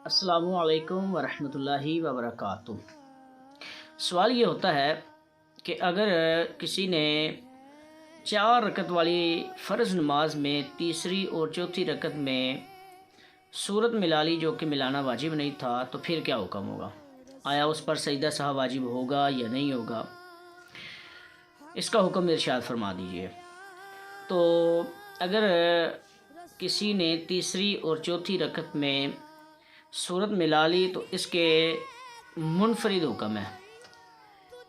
السلام علیکم ورحمۃ اللہ وبرکاتہ۔ سوال یہ ہوتا ہے کہ اگر کسی نے 4 رکعت والی فرض نماز میں تیسری اور چوتھی رکعت میں سورت ملا لی جو کہ ملانا واجب نہیں تھا تو پھر کیا حکم ہوگا؟ آیا اس پر سجدہ سہو واجب ہوگا یا نہیں ہوگا؟ اس کا حکم ارشاد فرما دیجیے۔ تو اگر کسی نے تیسری اور چوتھی رکعت میں سورت ملا لی تو اس کے منفرد حکم ہے۔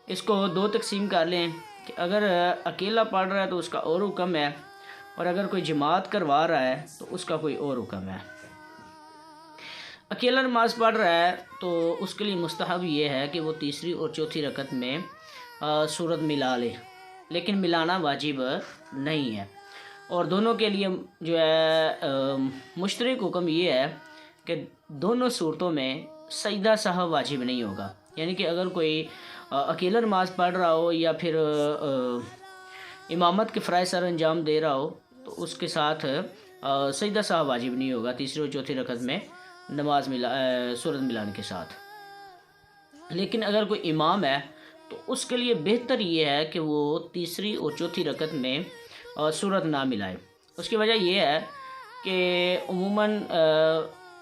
اس کو 2 تقسیم کر لیں کہ اگر اکیلا پڑھ رہا ہے تو اس کا اور حکم ہے، اور اگر کوئی جماعت کروا رہا ہے تو اس کا کوئی اور حکم ہے۔ اکیلا نماز پڑھ رہا ہے تو اس کے لیے مستحب یہ ہے کہ وہ تیسری اور چوتھی رکعت میں سورت ملا لے، لیکن ملانا واجب نہیں ہے۔ اور دونوں کے لیے جو ہے مشترک حکم یہ ہے کہ دونوں صورتوں میں سجدہ سہو واجب نہیں ہوگا، یعنی کہ اگر کوئی اکیلا نماز پڑھ رہا ہو یا پھر امامت کے فرائض سر انجام دے رہا ہو تو اس کے ساتھ سجدہ سہو واجب نہیں ہوگا تیسری اور چوتھی رکعت میں سورت ملانے کے ساتھ۔ لیکن اگر کوئی امام ہے تو اس کے لیے بہتر یہ ہے کہ وہ تیسری اور چوتھی رکعت میں سورت نہ ملائے۔ اس کی وجہ یہ ہے کہ عموماً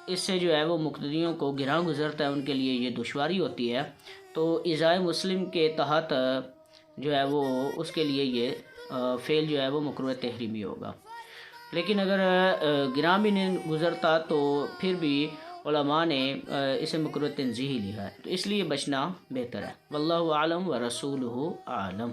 اس سے جو ہے وہ مقتدیوں کو گراں گزرتا ہے، ان کے لیے یہ دشواری ہوتی ہے، تو اجزائے مسلم کے تحت جو ہے وہ اس کے لیے یہ فعل جو ہے وہ مکروہ تحریمی ہوگا۔ لیکن اگر گراں بھی نہیں گزرتا تو پھر بھی علماء نے اسے مکروہ تنزیہی لیا ہے، تو اس لیے بچنا بہتر ہے۔ واللہ اعلم ورسولہ اعلم۔